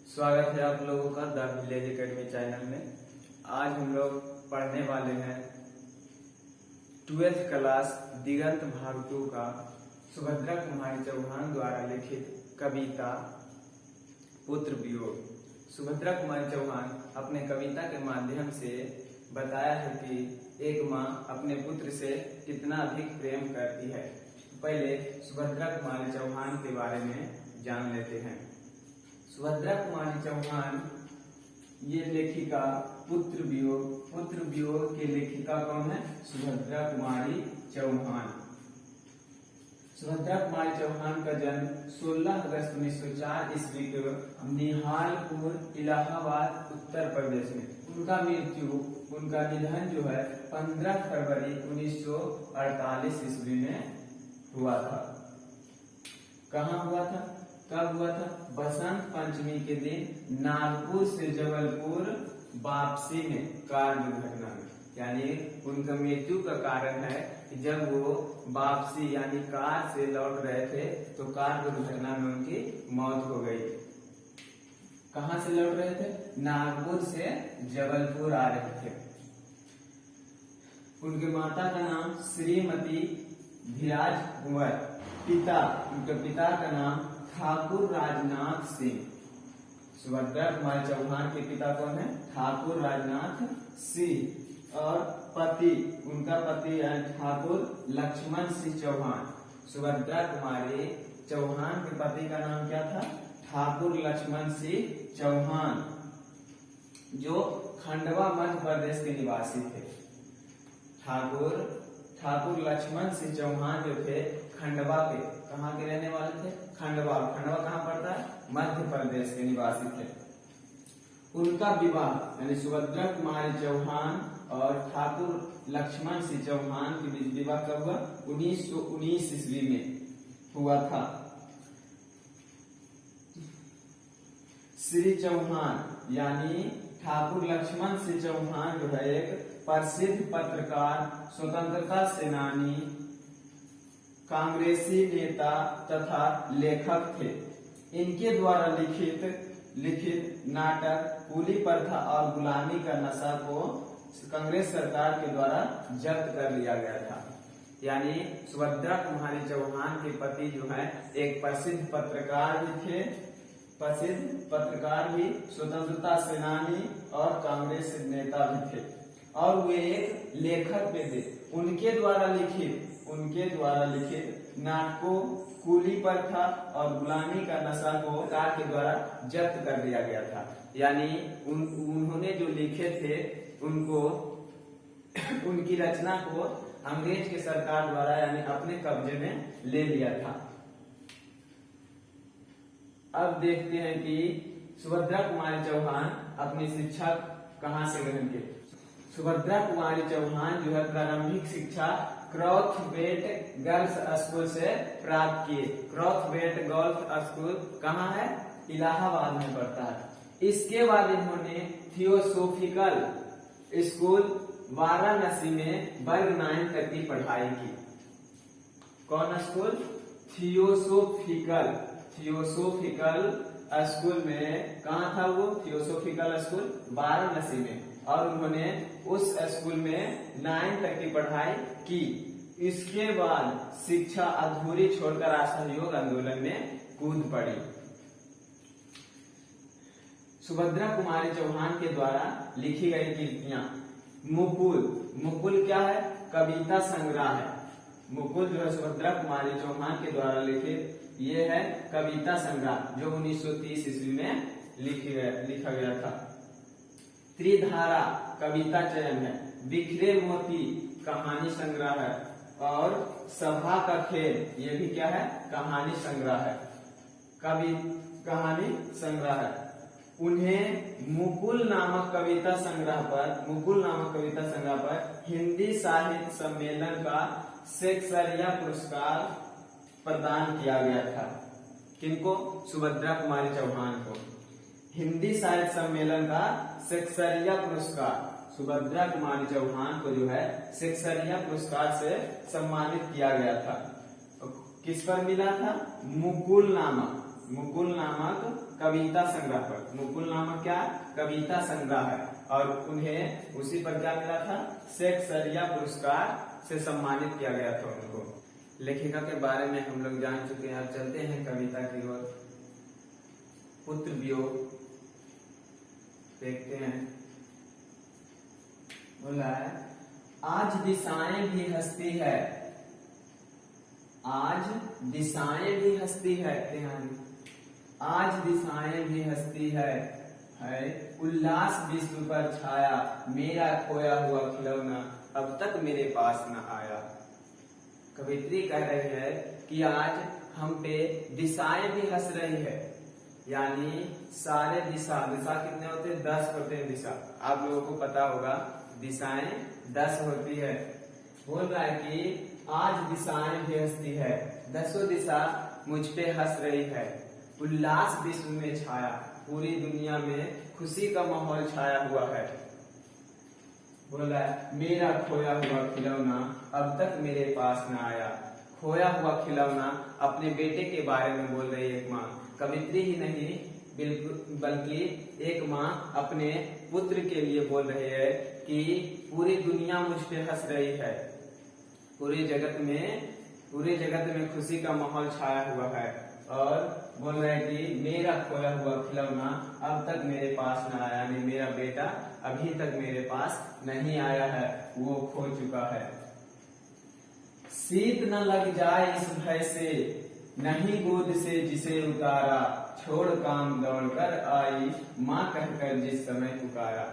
स्वागत है आप लोगों का द विलेज एकेडमी चैनल में। आज हम लोग पढ़ने वाले हैं 12th क्लास दिगंत भाग 2 का सुभद्रा कुमारी चौहान द्वारा लिखित कविता पुत्र वियोग। सुभद्रा कुमारी चौहान अपने कविता के माध्यम से बताया है कि एक माँ अपने पुत्र से कितना अधिक प्रेम करती है। पहले सुभद्रा कुमारी चौहान के बारे में जान लेते हैं। सुभद्रा कुमारी चौहान ये लेखिका पुत्र वियोग के लेखिका कौन है? सुभद्रा कुमारी चौहान। सुभद्रा कुमारी चौहान का जन्म 16 अगस्त 1904 ईस्वी को निहालपुर इलाहाबाद उत्तर प्रदेश में। उनका निधन जो है 15 फरवरी 1948 ईस्वी में हुआ था। कहाँ हुआ था? कब हुआ था? बसंत पंचमी के दिन नागपुर से जबलपुर वापसी में कार दुर्घटना में। यानी उनका मृत्यु का कारण है कि जब वो वापसी यानी कार से लौट रहे थे तो कार दुर्घटना में उनकी मौत हो गई। कहाँ से लौट रहे थे? नागपुर से जबलपुर आ रहे थे। उनके माता का नाम श्रीमती धीराज कुंवर, उनके पिता का नाम ठाकुर राजनाथ सिंह। सुभद्रा कुमारी चौहान के पिता कौन है? ठाकुर राजनाथ सिंह। और उनका पति ठाकुर लक्ष्मण सिंह चौहान। सुभद्रा कुमारी चौहान के पति का नाम क्या था? ठाकुर लक्ष्मण सिंह चौहान, जो खंडवा मध्य प्रदेश के निवासी थे। ठाकुर लक्ष्मण सिंह चौहान जो थे खंडवा के, कहाँ के रहने वाले थे? खंडवा कहाँ पड़ता है? मध्य प्रदेश के निवासी थे। उनका विवाह यानी सुभद्रा कुमारी चौहान और ठाकुर लक्ष्मण सिंह चौहान के बीच विवाह कब हुआ? 1919 ईस्वी में हुआ था। श्री चौहान यानी ठाकुर लक्ष्मण सिंह चौहान जो है एक प्रसिद्ध पत्रकार, स्वतंत्रता सेनानी, कांग्रेसी नेता तथा लेखक थे। इनके द्वारा लिखित नाटक कूली प्रथा और गुलामी का नशा को कांग्रेस सरकार के द्वारा जब्त कर लिया गया था। यानी सुभद्रा कुमारी चौहान के पति जो है एक प्रसिद्ध पत्रकार भी, स्वतंत्रता सेनानी और कांग्रेस नेता भी थे, और वे एक लेखक भी थे। उनके द्वारा लिखित नाटकों कूली प्रथा और गुलामी का नशा को सरकार के द्वारा जब्त कर दिया गया था। यानी उन्होंने जो लिखे थे उनकी रचना को अंग्रेज के सरकार द्वारा यानी अपने कब्जे में ले लिया था। अब देखते हैं कि सुभद्रा कुमारी चौहान अपनी शिक्षा कहाँ से ग्रहण की। सुभद्रा कुमारी चौहान जो है प्रारंभिक शिक्षा क्रॉथबेट गर्ल्स स्कूल से प्राप्त किए। क्रॉथबेट गर्ल्स स्कूल कहाँ है? इलाहाबाद में पड़ता है। इसके बाद इन्होंने थियोसोफिकल स्कूल वाराणसी में वर्ग 9 तक की पढ़ाई की। कौन स्कूल? थियोसोफिकल स्कूल में। कहाँ था वो थियोसोफिकल स्कूल? वाराणसी में। और उन्होंने उस स्कूल में 9 तक की पढ़ाई की। इसके बाद शिक्षा अधूरी छोड़कर असहयोग आंदोलन में कूद पड़ी। सुभद्रा कुमारी चौहान के द्वारा लिखी गई कृतियां मुकुल क्या है? कविता संग्रह है। मुकुल जो है सुभद्रा कुमारी चौहान के द्वारा लिखित ये है कविता संग्रह, जो 1930 ईस्वी में लिखा गया था। त्रिधारा कविता चयन है। बिखरे मोती कहानी संग्रह है। और सभा का खेल ये भी क्या है? कहानी संग्रह है। कहानी संग्रह है। उन्हें मुकुल नामक कविता संग्रह पर हिंदी साहित्य सम्मेलन का शेक्सपियर पुरस्कार प्रदान किया गया था। किनको? सुभद्रा कुमारी चौहान को। हिंदी साहित्य सम्मेलन का शेक्सपियर पुरस्कार सुभद्रा कुमारी चौहान को जो है शेक्सपियर पुरस्कार से सम्मानित किया गया था। किस पर मिला था? मुकुल नामक कविता संग्रह पर। मुकुल नामक क्या कविता संग्रह है और उन्हें उसी पर क्या मिला था, शेक्सपियर पुरस्कार से सम्मानित किया गया था उनको। लेखिका के बारे में हम लोग जान चुके हैं। अब चलते हैं कविता की ओर। पुत्र वियोग देखते हैं। बोला है, आज दिशाएं भी हंसती है, आज दिशाएं भी हंसती है, आज दिशाएं भी हंसती है उल्लास विश्व पर छाया, मेरा खोया हुआ खिलौना अब तक मेरे पास न आया। कवित्री कह रही है कि आज हम पे दिशाएं भी हंस रही है, यानी सारे दिशा कितने होते हैं, 10 होते हैं दिशा। आप लोगों को पता होगा दिशाएं 10 होती है। बोल रहा है कि आज दिशाएं भी हंसती है, 10 दिशा मुझ पे हंस रही है, उल्लास विश्व में छाया, पूरी दुनिया में खुशी का माहौल छाया हुआ है। बोल रहा है मेरा खोया हुआ खिलौना अब तक मेरे पास न आया। खोया हुआ खिलौना अपने बेटे के बारे में बोल रही है एक माँ। कवित्री ही नहीं बल्कि एक माँ अपने पुत्र के लिए बोल रही है कि पूरी दुनिया मुझ पे हंस रही है, पूरे जगत में खुशी का माहौल छाया हुआ है। और बोल रहे हैं कि मेरा खोया हुआ खिलौना अब तक मेरे पास न आया, यानी मेरा बेटा अभी तक मेरे पास नहीं आया है, वो खो चुका है। शीत न लग जाए इस भय से, नहीं गोद से जिसे उतारा, छोड़ काम दौड़कर आई, माँ कहकर जिस समय पुकारा।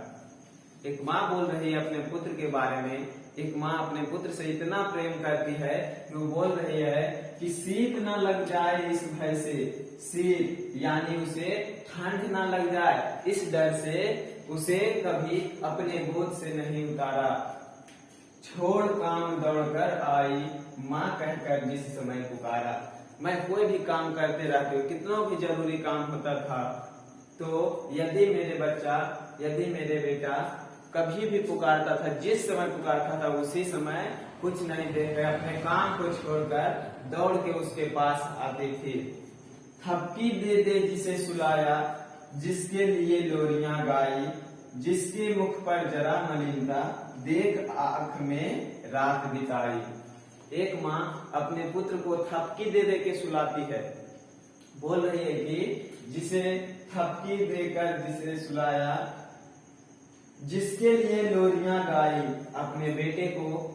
एक माँ बोल रही है अपने पुत्र के बारे में। एक माँ अपने पुत्र से इतना प्रेम करती है कि वो बोल रही है कि शीत न लग जाए इस भय से, शीत यानी उसे ठंड न लग जाए, इस डर से उसे कभी अपने गोद से नहीं उतारा। छोड़ काम दौड़कर आई, माँ कहकर जिस समय पुकारा। मैं कोई भी काम करते रहती हूँ, कितना भी जरूरी काम होता था, तो यदि मेरे बेटा कभी भी पुकारता था, जिस समय पुकारता था उसी समय कुछ नहीं देख रहे अपने काम को छोड़कर दौड़ के उसके पास आती थी। थपकी दे दे जिसे सुलाया, जिसके लिए लोरियां गाई, जिसके मुख पर जरा मलिनता, देख आंख में रात बिताई। एक माँ अपने पुत्र को थपकी दे दे के सुलाती है। बोल रही है कि जिसे थपकी देकर जिसे सुलाया, जिसके लिए लोरियां गाई, अपने बेटे को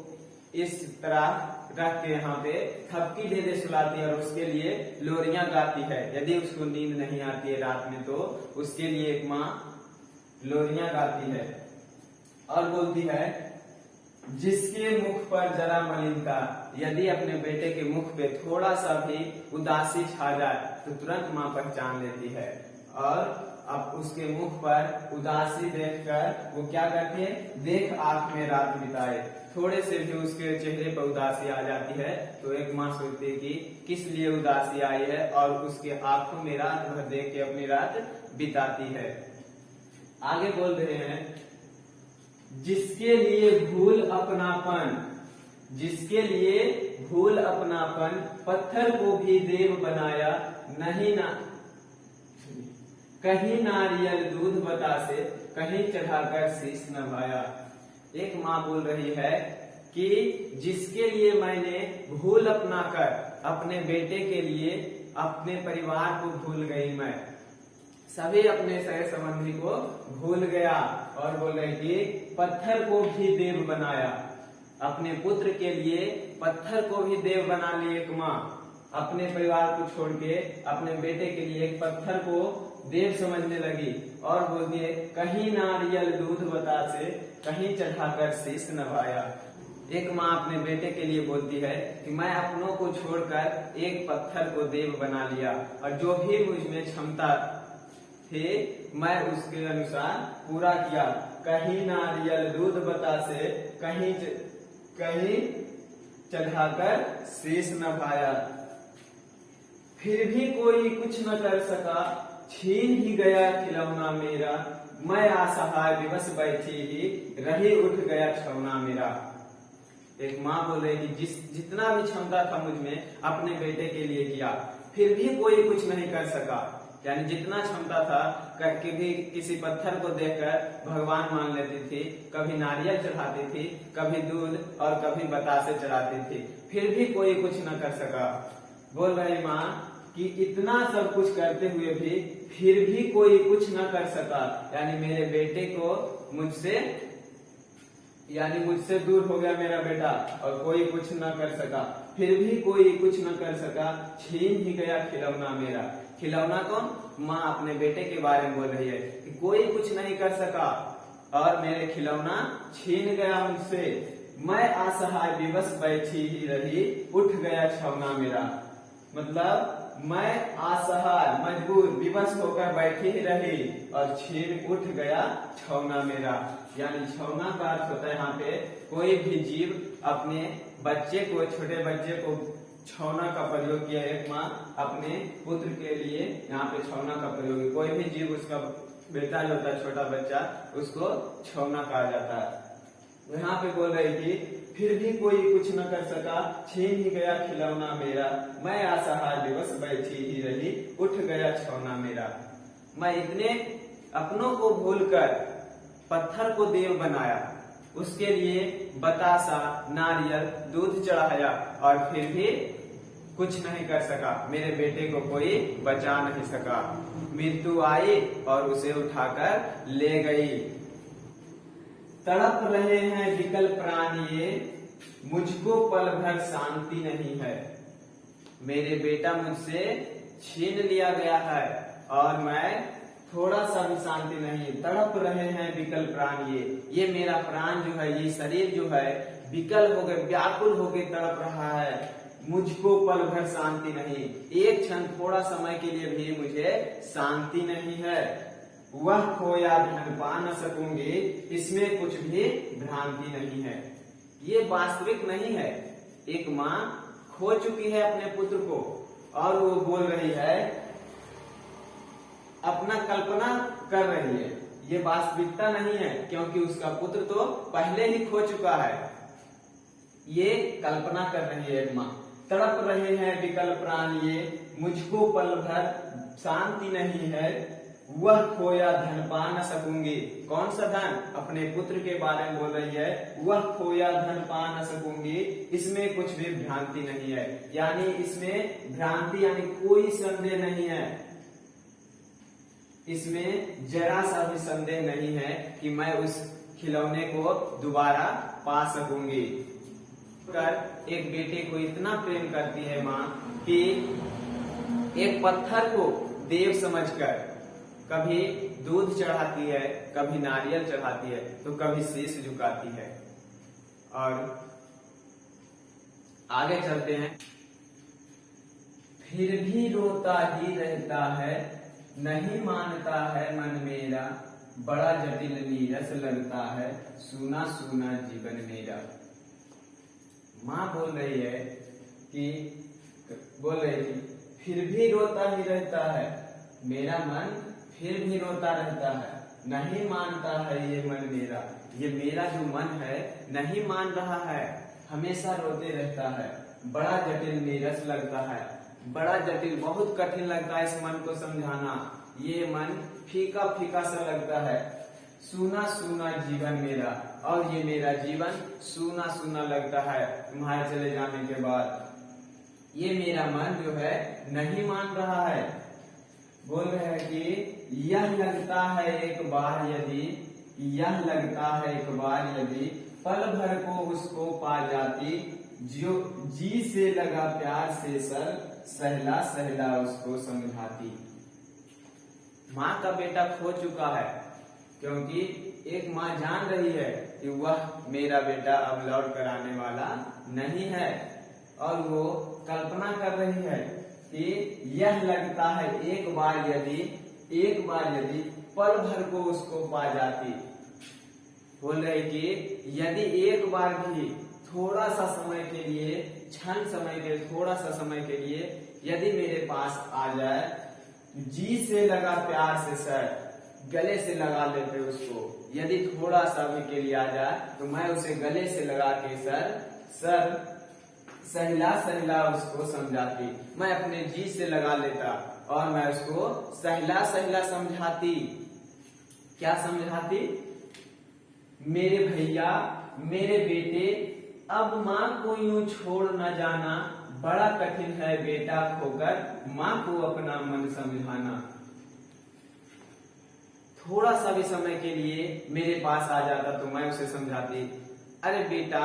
इस तरह रख के यहाँ पे थपकी दे दे सुलाती है और उसके लिए लोरियां गाती है। यदि उसको नींद नहीं आती है रात में तो उसके लिए एक माँ लोरियां गाती है। और बोलती है जिसके मुख पर जरा मलिनता, यदि अपने बेटे के मुख पे थोड़ा सा भी उदासी छा जाए तो तुरंत माँ पहचान लेती है और अब उसके मुख पर उदासी देखकर वो क्या करती है, देख आंख में रात बिताए। थोड़े से भी उसके चेहरे पर उदासी आ जाती है तो एक माँ सोचती है कि किस लिए उदासी आई है और उसके आंखों में रात भर देख के अपनी रात बिताती है। आगे बोल रहे हैं जिसके लिए भूल अपनापन, जिसके लिए भूल अपनापन, पत्थर को भी देव बनाया, नहीं ना कहीं नारियल दूध बतासे, कहीं चढ़ाकर शीश नभाया। एक माँ बोल रही है कि जिसके लिए मैंने भूल अपनाकर अपने बेटे के लिए अपने परिवार को भूल गई, मैं सभी अपने सगे संबंधी को भूल गया। और बोल रहे कि पत्थर को भी देव बनाया, अपने पुत्र के लिए पत्थर को भी देव बना ली एक माँ। अपने परिवार को छोड़ के अपने बेटे के लिए एक पत्थर को देव समझने लगी और बोलिए कहीं नारियल दूध बतासे, कहीं चढ़ाकर शीश नभाया। एक माँ अपने बेटे के लिए बोलती है कि मैं अपनों को छोड़कर एक पत्थर को देव बना लिया और जो भी मुझ में क्षमता थी मैं उसके अनुसार पूरा किया। कहीं नारियल दूध बतासे, कहीं चढ़ाकर शीश नभाया। फिर भी कोई कुछ न कर सका, छीन ही गया खिलौना मेरा, मैं असहाय विवश बैठी ही रही उठ गया छौना मेरा। एक माँ बोल रही कि जितना भी क्षमता था मुझ में अपने बेटे के लिए किया, फिर भी कोई कुछ नहीं कर सका। यानी जितना क्षमता था, कभी किसी पत्थर को देखकर भगवान मान लेती थी, कभी नारियल चढ़ाती थी, कभी दूध और कभी बतासे चढ़ाती थी, फिर भी कोई कुछ न कर सका। बोल रही माँ कि इतना सब कुछ करते हुए भी फिर भी कोई कुछ न कर सका, यानी मेरे बेटे को मुझसे दूर हो गया मेरा बेटा और कोई कुछ न कर सका, फिर भी कोई कुछ न कर सका, छीन ही गया खिलौना मेरा। खिलौना कौन? माँ अपने बेटे के बारे में बोल रही है कि कोई कुछ नहीं कर सका और मेरे खिलौना छीन गया मुझसे। मैं असहाय विवश बैठी ही रही, उठ गया छौना मेरा। मतलब मैं असहाय मजबूर विवश होकर बैठी ही रही और छीन उठ गया छौना मेरा। यानी छौना का अर्थ होता है यहाँ पे कोई भी जीव अपने बच्चे को, छोटे बच्चे को छौना का प्रयोग किया। एक माँ अपने पुत्र के लिए यहाँ पे छौना का प्रयोग, कोई भी जीव उसका बेटा जो होता है छोटा बच्चा, उसको छौना कहा जाता है। यहाँ पे बोल रही थी फिर भी कोई कुछ न कर सका, छीन ही गया खिलौना मेरा। मैं असहाय विवश बैठी ही रही, उठ गया छौना मेरा। मैं इतने अपनों को भूलकर पत्थर को देव बनाया, उसके लिए बतासा, नारियल, दूध चढ़ाया और फिर भी कुछ नहीं कर सका। मेरे बेटे को कोई बचा नहीं सका। मृत्यु आई और उसे उठाकर ले गई। तड़प रहे हैं विकल प्राण ये, मुझको पल भर शांति नहीं है। मेरे बेटा मुझसे छीन लिया गया है और मैं थोड़ा सा भी शांति नहीं। तड़प रहे हैं विकल प्राण ये मेरा प्राण जो है, ये शरीर जो है विकल हो गए, व्याकुल हो गए, तड़प रहा है। मुझको पल भर शांति नहीं, एक क्षण थोड़ा समय के लिए भी मुझे शांति नहीं है। वह खोया धन पा न सकूंगी, इसमें कुछ भी भ्रांति नहीं है। ये वास्तविक नहीं है। एक माँ खो चुकी है अपने पुत्र को और वो बोल रही है, अपना कल्पना कर रही है। ये वास्तविकता नहीं है क्योंकि उसका पुत्र तो पहले ही खो चुका है। ये कल्पना कर रही है एक माँ। तड़प रहे हैं विकल प्राण ये, मुझको पल भर शांति नहीं है। वह खोया धन पा न सकूंगी। कौन सा धन? अपने पुत्र के बारे में बोल रही है। वह खोया धन पा न सकूंगी, इसमें कुछ भी भ्रांति नहीं है। यानी इसमें भ्रांति यानी कोई संदेह नहीं है। इसमें जरा सा भी संदेह नहीं है कि मैं उस खिलौने को दोबारा पा सकूंगी। एक बेटे को इतना प्रेम करती है माँ कि एक पत्थर को देव समझकर कभी दूध चढ़ाती है, कभी नारियल चढ़ाती है, तो कभी शीश झुकाती है। और आगे चलते हैं। फिर भी रोता ही रहता है, नहीं मानता है मन मेरा, बड़ा जटिल नीरस लगता है, सूना सूना जीवन मेरा। माँ बोल रही है फिर भी रोता ही रहता है, मेरा मन फिर भी रोता रहता है, नहीं मानता है ये मन मेरा। ये मेरा जो मन है नहीं मान रहा है, हमेशा रोते रहता है। बड़ा जटिल नीरस लगता है, बड़ा जटिल बहुत कठिन लगता है इस मन को समझाना। ये मन फीका फीका सा लगता है। सूना सूना जीवन मेरा, और ये मेरा जीवन सूना सूना लगता है तुम्हारे चले जाने के बाद। ये मेरा मन जो है नहीं मान रहा है। बोल रहे हैं कि यह लगता है एक बार यदि पल भर को उसको पा जाती, जो जी से लगा प्यार से सर सहला सहला उसको समझाती। माँ का बेटा खो चुका है क्योंकि एक माँ जान रही है कि वह मेरा बेटा अब लौट कर आने वाला नहीं है, और वो कल्पना कर रही है कि यह लगता है एक बार यदि पल भर को उसको पा जाती। बोल रहे कि यदि एक बार भी थोड़ा सा समय के लिए, क्षण समय के थोड़ा सा समय के लिए यदि मेरे पास आ जाए, जी से लगा प्यार से सर, गले से लगा लेते उसको। यदि थोड़ा सा भी के लिए आ जाए तो मैं उसे गले से लगा के सर सहला सहला उसको समझाती। मैं अपने जी से लगा लेता और मैं उसको सहला सहला समझाती। क्या समझाती? मेरे भैया, मेरे बेटे, अब माँ को यूं छोड़ न जाना, बड़ा कठिन है बेटा खोकर माँ को अपना मन समझाना। थोड़ा सा भी समय के लिए मेरे पास आ जाता तो मैं उसे समझाती, अरे बेटा,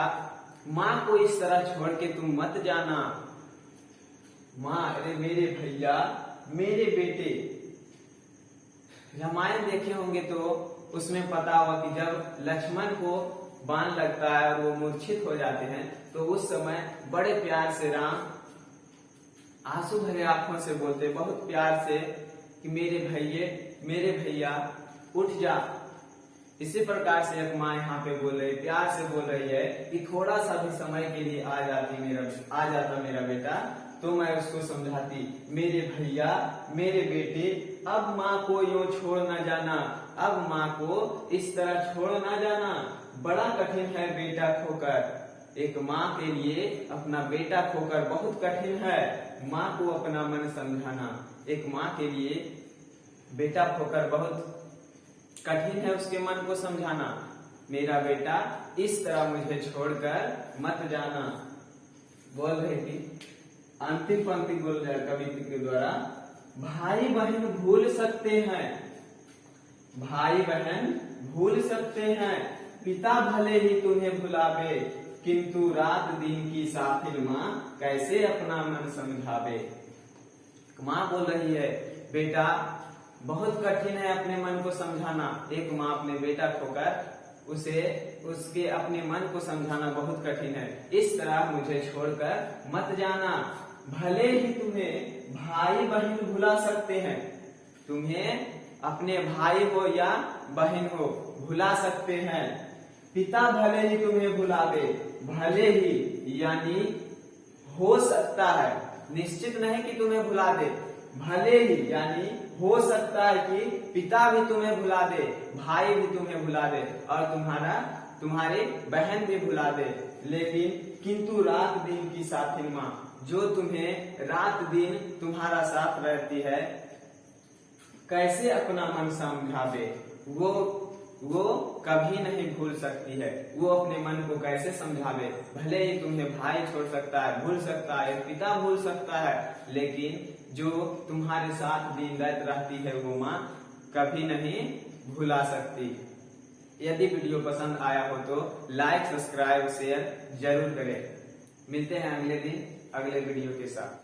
माँ को इस तरह छोड़ के तुम मत जाना। माँ, अरे मेरे भैया, मेरे बेटे। रामायण देखे होंगे तो उसमें पता होगा कि जब लक्ष्मण को बाण लगता है और वो मूर्छित हो जाते हैं तो उस समय बड़े प्यार से राम आंसू भरे आंखों से बोलते, बहुत प्यार से, कि मेरे भैया उठ जा। इसी प्रकार से एक माँ यहाँ पे बोल रही, प्यार से बोल रही है कि थोड़ा सा भी समय के लिए आ जाता मेरा बेटा, तो मैं उसको समझाती, मेरे भैया, मेरे बेटे, अब माँ को यूं छोड़ न जाना, अब माँ को इस तरह छोड़ न जाना, बड़ा कठिन है बेटा खोकर। एक माँ के लिए अपना बेटा खोकर बहुत कठिन है। माँ को अपना मन समझाना एक माँ के लिए बेटा खोकर बहुत कठिन है, उसके मन को समझाना। मेरा बेटा, इस तरह मुझे छोड़कर मत जाना। बोल रही थी, अंतिम पंक्ति बोल रहा है कवि के द्वारा, भाई बहन भूल सकते हैं, भाई बहन भूल सकते हैं, पिता भले ही तुम्हें भुलावे, किंतु रात दिन की साथिल माँ कैसे अपना मन समझावे। माँ बोल रही है, बेटा, बहुत कठिन है अपने मन को समझाना। एक माँ अपने बेटा खोकर उसके अपने मन को समझाना बहुत कठिन है। इस तरह मुझे छोड़कर मत जाना, भले ही तुम्हें भाई बहन भुला सकते हैं, तुम्हें अपने भाई हो या बहन हो भुला सकते हैं, पिता भले ही तुम्हें भुलावे, भले ही यानी हो सकता है, निश्चित नहीं कि तुम्हें भुला दे, भले ही यानी हो सकता है कि पिता भी तुम्हें भुला दे, भाई भी तुम्हें भुला दे और तुम्हारी बहन भी भुला दे, लेकिन किंतु रात दिन की साथिन माँ, जो तुम्हें रात दिन तुम्हारा साथ रहती है, कैसे अपना मन समझावे। वो कभी नहीं भूल सकती है, वो अपने मन को कैसे समझावे। भले ही तुम्हें भाई छोड़ सकता है, भूल सकता है, पिता भूल सकता है, लेकिन जो तुम्हारे साथ दिन रात रहती है वो माँ कभी नहीं भुला सकती। यदि वीडियो पसंद आया हो तो लाइक, सब्सक्राइब, शेयर जरूर करें। मिलते हैं अगले दिन अगले वीडियो के साथ।